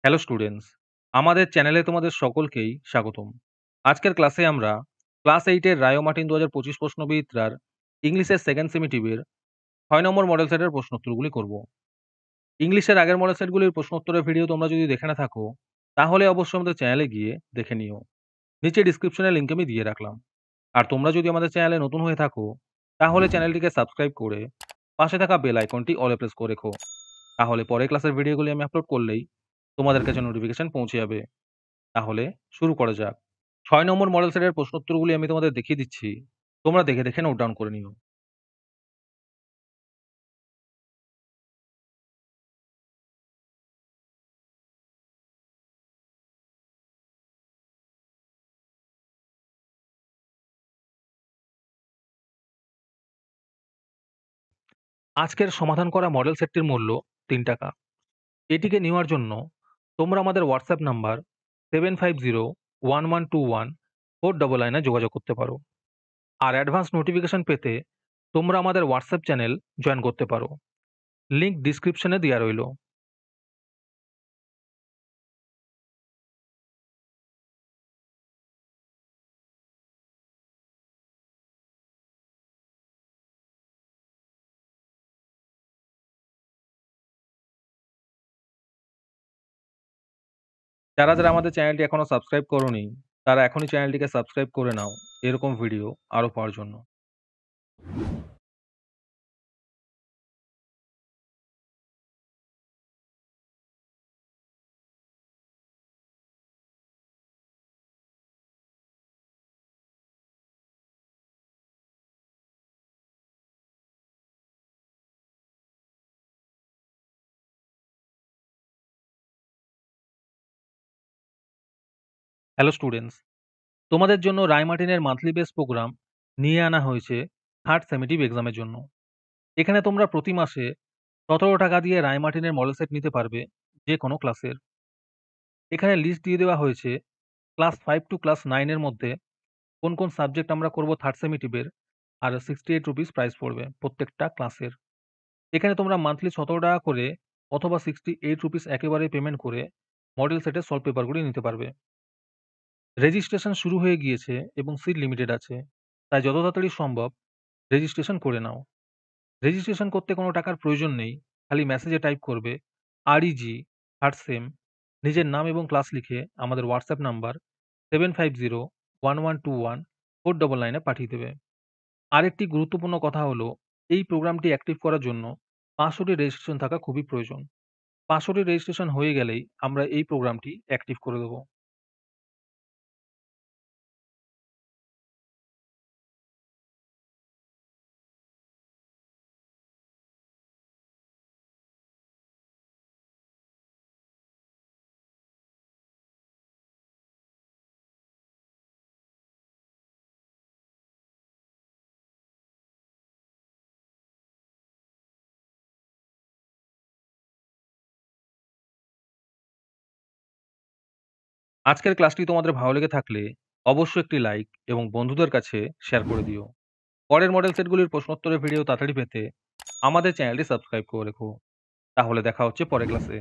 Hello students, আমাদের চ্যানেলে তোমাদের সকলকেই স্বাগতম। আজকের ক্লাসে আমরা ক্লাস 8 এর রায় ও মার্টিন ২০২৫ প্রশ্নবিচিত্রার ইংলিশের সেকেন্ড সেমিটিভের ৬ নম্বর মডেল সেটের প্রশ্নোত্তরগুলি করব। ইংলিশের আগের মডেল সেটগুলির প্রশ্নোত্তরের ভিডিও তোমরা যদি দেখে না থাকো, তাহলে অবশ্যই আমাদের চ্যানেলে গিয়ে দেখে নিও। নিচে ডিসক্রিপশনে লিংক আমি দিয়ে রাখলাম। আর তোমরা যদি আমাদের চ্যানেলে নতুন হয়ে থাকো, তাহলে চ্যানেলটিকে সাবস্ক্রাইব করে পাশে থাকা বেল আইকনটি অলে প্রেস করে রেখো। তাহলে পরের ক্লাসের ভিডিওগুলি আমি আপলোড করলেই তোমাদের কাছে নোটিফিকেশন পৌঁছে যাবে। তাহলে শুরু করা যাক। ৬ নম্বর মডেল সেটের প্রশ্নোত্তরগুলি আমি তোমাদের দেখিয়ে দিচ্ছি। তোমরা দেখে, দেখে নোট ডাউন করে নিও। আজকের সমাধান করা মডেল সেটটির মূল্য ৳৩। এটিকে নেওয়ার জন্য তোমরা আমাদের WhatsApp নাম্বার 7501121499 এ যোগাযোগ করতে পারো। আর অ্যাডভান্স নোটিফিকেশন পেতে তোমরা আমাদের WhatsApp চ্যানেল জয়েন করতে পারো। লিংক ডিসক্রিপশনে দেয়া রইল। যারা, যারা আমাদের চ্যানেলটি এখনো সাবস্ক্রাইব করোনি, তারা এখনই চ্যানেলটিকে সাবস্ক্রাইব করে নাও এরকম ভিডিও আরো পাওয়ার জন্য। হ্যালো স্টুডেন্টস, তোমাদের জন্য রায় মার্টিনের মান্থলি বেস প্রোগ্রাম নিয়ে আনা হয়েছে থার্ড সেমেটিভ এক্সামের জন্য। এখানে তোমরা প্রতি মাসে ৳১৭ দিয়ে রায় মার্টিনের মডেল সেট নিতে পারবে যে কোনো ক্লাসের। এখানে লিস্ট দিয়ে দেওয়া হয়েছে ক্লাস 5 টু ক্লাস 9 এর মধ্যে কোন, কোন সাবজেক্ট আমরা করব থার্ড সেমেটিভের, আর ₹68 প্রাইস পড়বে প্রত্যেকটা ক্লাসের। এখানে তোমরা মান্থলি ৳১৭ করে অথবা ₹68 একেবারে পেমেন্ট করে মডেল সেটের সলভ পেপারগুলি নিতে পারবে। রেজিস্ট্রেশন শুরু হয়ে গিয়েছে এবং সিট লিমিটেড আছে। তাই যত তাড়াতাড়ি সম্ভব রেজিস্ট্রেশন করে নাও। রেজিস্ট্রেশন করতে কোনো টাকার প্রয়োজন নেই। খালি মেসেজে টাইপ করবে REG থার্ড সেম, নিজের নাম এবং ক্লাস লিখে আমাদের WhatsApp নাম্বার 7501121499 এ পাঠিয়ে দেবে। আরেকটি গুরুত্বপূর্ণ কথা হলো, এই প্রোগ্রামটি অ্যাক্টিভ করার জন্য ৫০০ টি রেজিস্ট্রেশন থাকা খুবই প্রয়োজন। ৫০০ টি রেজিস্ট্রেশন হয়ে গেলেই আমরা এই প্রোগ্রামটি অ্যাক্টিভ করে দেব। আজকের ক্লাসটি তোমাদের ভালো লেগে থাকলে অবশ্যই একটি লাইক এবং বন্ধুদের কাছে শেয়ার করে দিও। পরের মডেল সেটগুলির প্রশ্নোত্তরের ভিডিও তাড়াতাড়ি পেতে আমাদের চ্যানেলটি সাবস্ক্রাইব করে রেখো। তাহলে দেখা হচ্ছে পরের ক্লাসে।